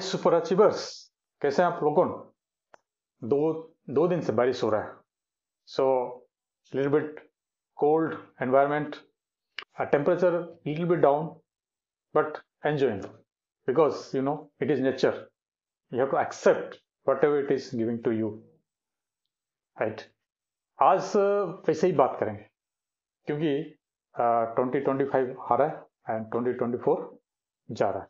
Super achievers, कैसे हैं आप लोगों? दो दो दिन से बारिश हो रहा है, so little bit cold environment, temperature little bit down, but enjoying because it is nature. You have to accept whatever it is giving to you, right? आज वैसे ही बात करेंगे क्योंकि 2025 आ रहा है एंड 2024 जा रहा है.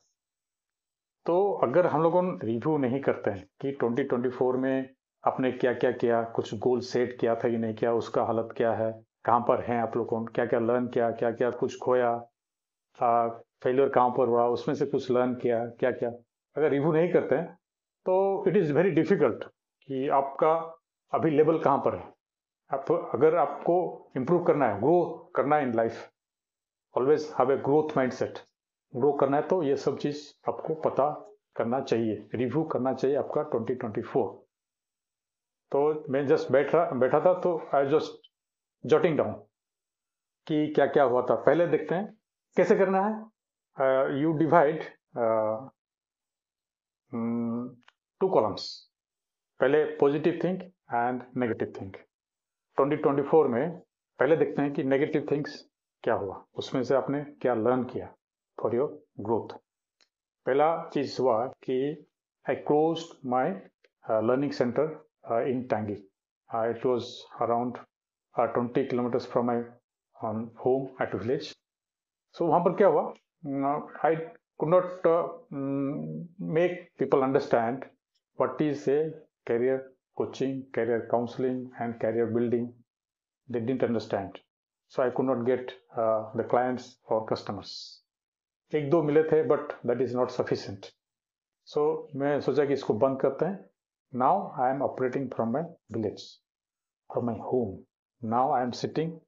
तो अगर हम लोगों रिव्यू नहीं करते हैं कि 2024 में आपने क्या क्या किया, कुछ गोल सेट किया था कि नहीं किया, उसका हालत क्या है, कहाँ पर हैं आप लोगों, क्या क्या लर्न किया, क्या क्या कुछ खोया, फेलियर कहाँ पर हुआ, उसमें से कुछ लर्न किया, क्या क्या, अगर रिव्यू नहीं करते हैं तो इट इज़ वेरी डिफिकल्ट कि आपका अभी लेवल कहाँ पर है. आप अगर आपको इम्प्रूव करना है, ग्रो करना है in life, always have a growth mindset. Grow करना है तो ये सब चीज आपको पता करना चाहिए, रिव्यू करना चाहिए आपका 2024. तो मैं जस्ट बैठा था तो आई जस्ट जॉटिंग डाउन कि क्या क्या हुआ था. पहले देखते हैं कैसे करना है. You divide 2 columns. पहले positive think and negative think. 2024 में पहले देखते हैं कि नेगेटिव थिंग्स क्या हुआ, उसमें से आपने क्या लर्न किया फॉर योर ग्रोथ. पहला चीज हुआ कि I closed my learning centre in Tangi. It was around 20 kilometres from my home at village. So वहाँ पर क्या हुआ, I could not make people understand what is a career coaching, career counseling and career building. They didn't understand, so I could not get the clients or customers. एक दो मिले थे but that is not sufficient. So मैं सोचा कि इसको बंद करते हैं. Now I am operating from my village, from my home. Now I am sitting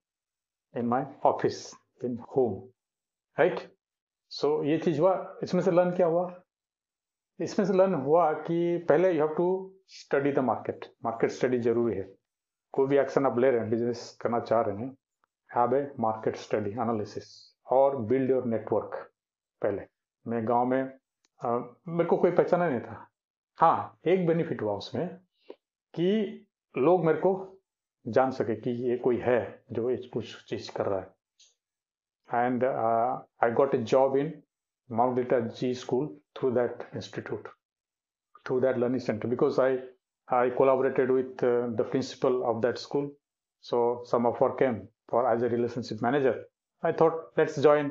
in my office in home, right. So ये चीज हुआ. इसमें से लर्न क्या हुआ? इसमें से लर्न हुआ कि पहले you have to study the market. Market study जरूरी है. कोई भी एक्शन आप ले रहे हैं, बिजनेस करना चाह रहे हैं, have a market study analysis और बिल्ड योर नेटवर्क. पहले मैं गांव में मेरे को कोई पहचाना नहीं था. हाँ, एक बेनिफिट हुआ उसमें कि लोग मेरे को जान सके कि ये कोई है जो कुछ चीज कर रहा है. And I got a job in mount delta G school through that institute, through that learning centre, because I collaborated with the principal of that school. So some offer came for as a relationship manager. I thought let's join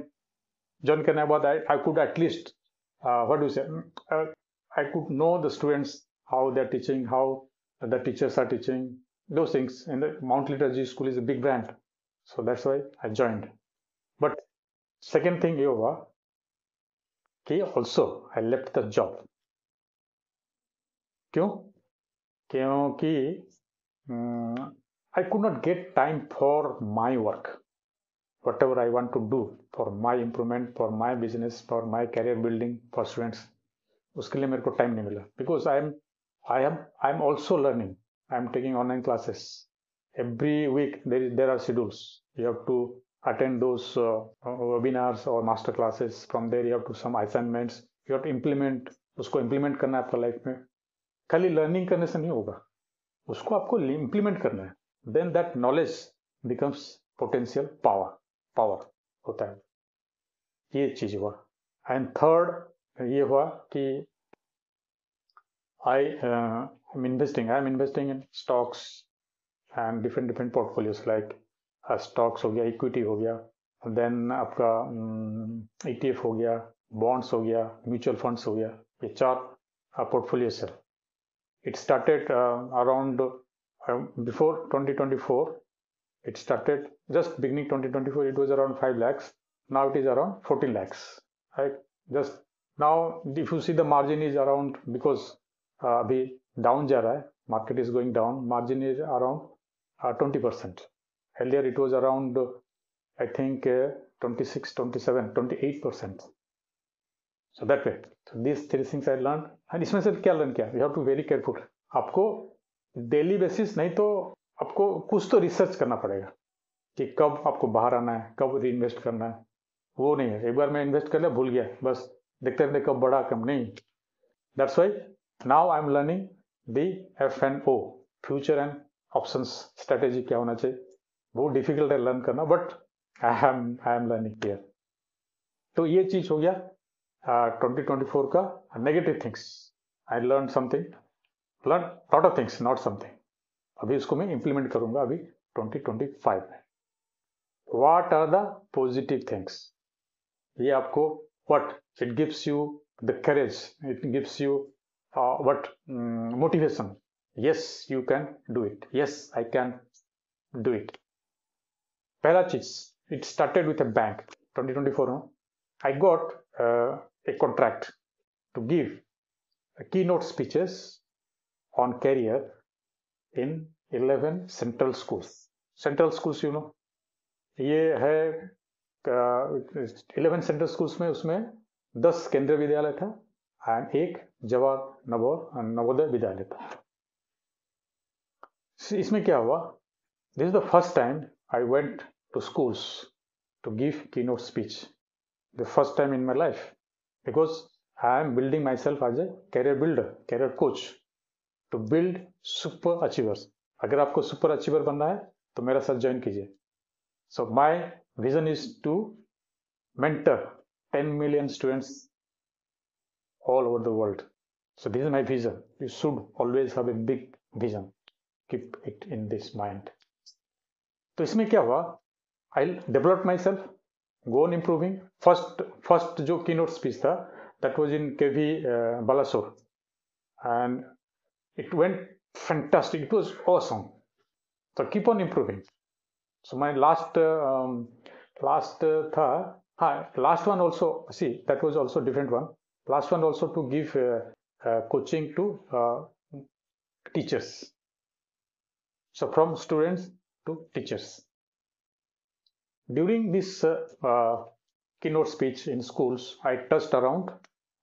करने के बाद I could at least what do you say, I could know the students, how they're teaching, how the teachers are teaching, those things. And the Mount Liturgy School is a big brand, so that's why I joined. But second thing ये हुआ कि also I left the job. क्यों? क्योंकि I could not get time for my work. Whatever I want to do for my improvement, for my business, for my career building, for students, उसके लिए मेरे को time नहीं मिला. Because I'm also learning. I'm taking online classes. Every week there are schedules. You have to attend those webinars or master classes. From there you have to some assignments. You have to implement. उसको implement करना है आपका life में. खाली learning करने से नहीं होगा, उसको आपको इम्प्लीमेंट करना है. Then that knowledge becomes potential power होता है. ये चीज हुआ. एंड थर्ड ये हुआ कि I am investing in stocks and different portfolios. Like stocks हो गया, इक्विटी हो गया, देन आपका ETF हो गया, बॉन्ड्स हो गया, म्यूचुअल फंड्स हो गया. ये 4 पोर्टफोलियोज है. It started around before 2024. It started just beginning 2024. It was around 5 lakhs. Now it is around 14 lakhs. Right? Just now, if you see the margin is around, because अभी down जा रहा है, market is going down. Margin is around 20%. Earlier it was around I think 26, 27, 28%. So that way, so these 3 things I learned. And इसमें से क्या learn किया? You have to very careful. आपको daily basis नहीं तो आपको कुछ तो रिसर्च करना पड़ेगा कि कब आपको बाहर आना है, कब री इन्वेस्ट करना है. वो नहीं है एक बार मैं इन्वेस्ट कर लिया, भूल गया, बस देखते रहते कब बढ़ा कब नहीं. That's why now I'm learning the FNO, future and options strategy क्या होना चाहिए. बहुत डिफिकल्ट है लर्न करना, but I am learning here. तो ये चीज हो गया 2024 का negative things. I learn something, learn lot of things, not something. अभी उसको मैं इंप्लीमेंट करूंगा अभी 2025 में. What are the positive things? ये आपको what it gives you the courage, it gives you what motivation. Yes, you can do it. Yes, I can do it. पहला चीज, it started with a bank. 2024 में I got a contract to give keynote speeches on career in 11 central schools. Central schools, you know, ये है 11 central schools में, उसमें 10 केंद्रीय विद्यालय था एंड एक जवाहर नवोदय विद्यालय था. इसमें क्या हुआ? This is the first time I went to schools to give keynote speech. The first time in my life, because I am building myself as a career builder, career coach, to build super achievers. अगर आपको super achiever बनना है तो मेरा साथ join कीजिए. So my vision is to mentor 10 million students all over the world. So this is my vision. You should always have a big vision. Keep it in this mind. तो इसमें क्या हुआ? I'll develop myself, go on improving. First जो keynote speech था, that was in KV Balasore, and it went fantastic. It was awesome. So keep on improving. So my last था, last one also. See, that was also different one. Last one also to give coaching to teachers. So from students to teachers. During this keynote speech in schools, I touched around,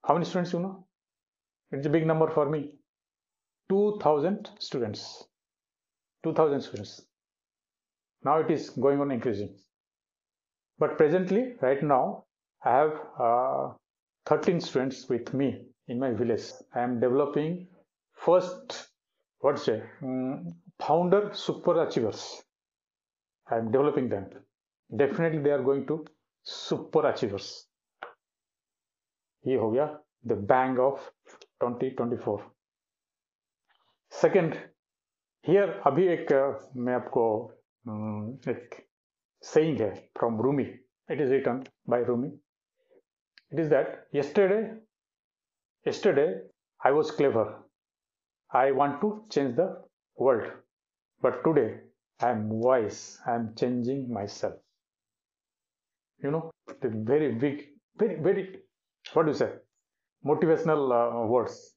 how many students you know? It's a big number for me. 2,000 students. 2,000 students. Now it is going on increasing. But presently, right now, I have 13 students with me in my village. I am developing first, what's it, founder super achievers. I am developing them. Definitely they are going to super achievers. ये हो गया the bang of 2024. Second, here अभी एक मैं आपको एक saying है from Rumi. It is written by Rumi. It is that yesterday I was clever. I want to change the world. But today I am wise. I am changing myself. You know, the very big, very, what do you say? Motivational words.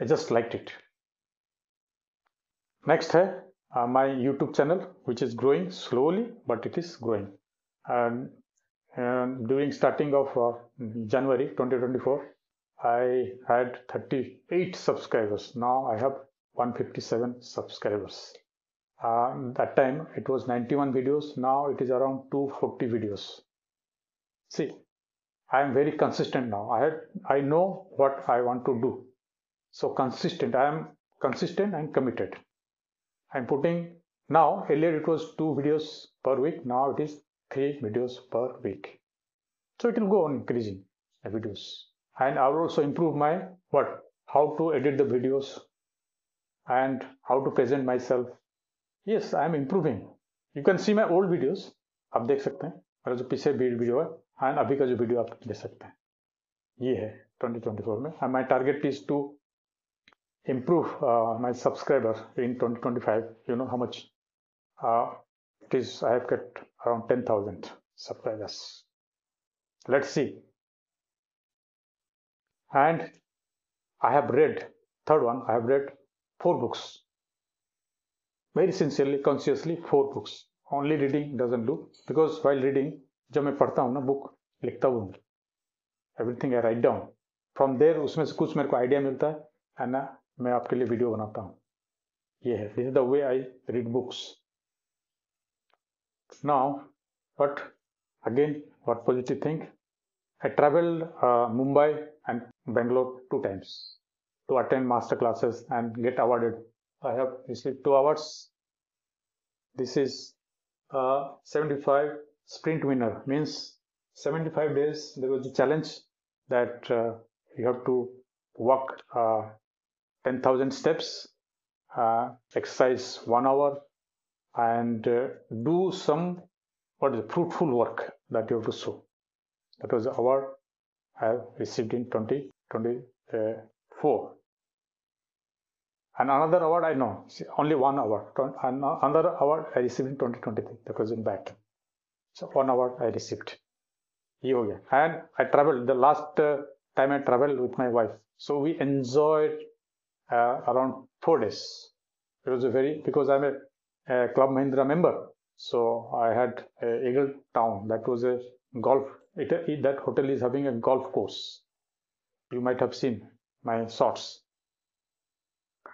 I just liked it. Next है my YouTube channel, which is growing slowly, but it is growing. And during starting of January 2024, I had 38 subscribers. Now I have 157 subscribers. That time it was 91 videos. Now it is around 240 videos. See, I am very consistent now. I know what I want to do. So consistent. I am consistent and committed. I am putting now. Earlier it was 2 videos per week. Now it is 3 videos per week. So it will go on increasing the videos. And I will also improve my how to edit the videos and how to present myself. Yes, I am improving. You can see my old videos. आप देख सकते हैं मेरा जो पीछे video है and अभी का जो वीडियो आप देख सकते हैं. ये है 2024 में. And my target is to improve my subscriber in 2025. You know how much? It is, I have got around 10,000 subscribers. Let's see. And I have read, third one, I have read 4 books. Very sincerely, consciously 4 books. Only reading doesn't do, because while reading, जब मैं पढ़ता हूँ ना book, लिखता हूँ. Everything I write down. From there उसमें से कुछ मेरे को आइडिया मिलता है, है ना, मैं आपके लिए वीडियो बनाता हूँ. ये है. This is the way I read books. Now, what positive thing? I traveled Mumbai and Bangalore 2 times to attend master classes and get awarded. I have received 2 awards. This is 75 sprint winner, means 75 days there was a challenge that you have to walk 10,000 steps, exercise 1 hour, and do some fruitful work that you have to show. That was the award I have received in 2024. And another award I know, only 1 award. Another award I received in 2023. That was in back. So 1 award I received. And I traveled. The last time I traveled with my wife. So we enjoyed around 4 days. It was because I'm a Club Mahindra member. So I had Eagle Town. That was a golf. That hotel is having a golf course. You might have seen my shots.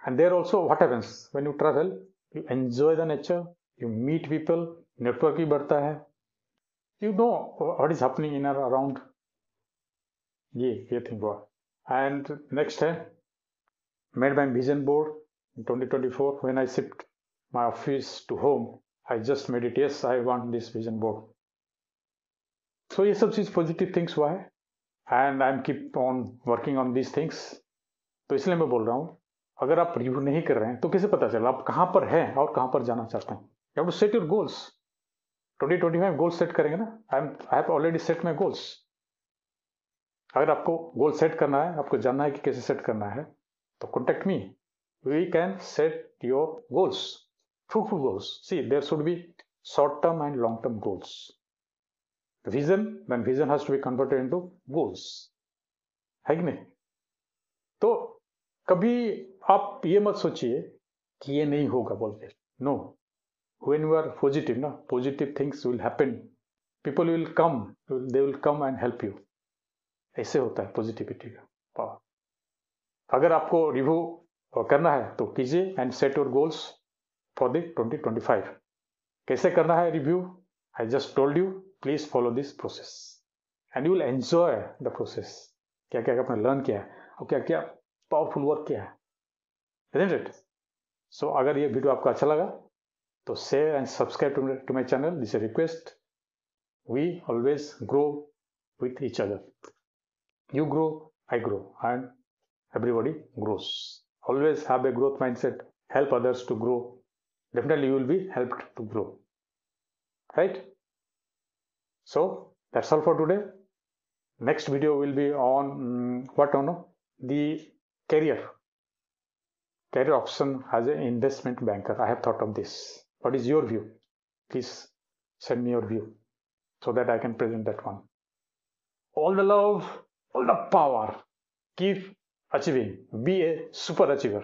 And there also, what happens when you travel? You enjoy the nature. You meet people. Network भी बढ़ता है. You know what is happening in and around. ये thing हुआ. And next है, made my vision board in 2024. When I shipped my office to home, I just made it. Yes, I want this vision board. So ये सब चीज positive things हुआ है. And I'm keep on working on these things. तो इसलिए मैं बोल रहा हूँ, अगर आप रिव्यू नहीं कर रहे हैं तो कैसे पता चला आप कहाँ पर हैं और कहाँ पर जाना चाहते हैं? You have to set your goals. 2025 goal set करेंगे ना. I have already set my goals. अगर आपको गोल सेट करना है, आपको जानना है कि कैसे सेट करना है, तो contact me. We can set your goals, fruitful goals. See, there should be short-term and long-term goals. Vision, then vision has to be converted into goals. है कि नहीं? तो कभी आप ये मत सोचिए कि ये नहीं होगा बोल के. No. When you are positive, ना, positive things will happen. People will come. They will come and help you. ऐसे होता है पॉजिटिविटी का पावर. अगर आपको रिव्यू करना है तो कीजिए and set your goals for the 2025. कैसे करना है review? I just told you. Please follow this process and you will enjoy the process. क्या क्या आपने लर्न किया है और क्या क्या पावरफुल वर्क किया है. Isn't it? So अगर ये वीडियो आपको अच्छा लगा तो share and subscribe to my channel. This is a request. We always grow with each other. You grow, I grow, and everybody grows. Always have a growth mindset. Help others to grow. Definitely you will be helped to grow. Right? So that's all for today. Next video will be on the career option as an investment banker. I have thought of this. What is your view? Please send me your view so that I can present that one. All the love, all the power. Keep achieving. Be a super achiever.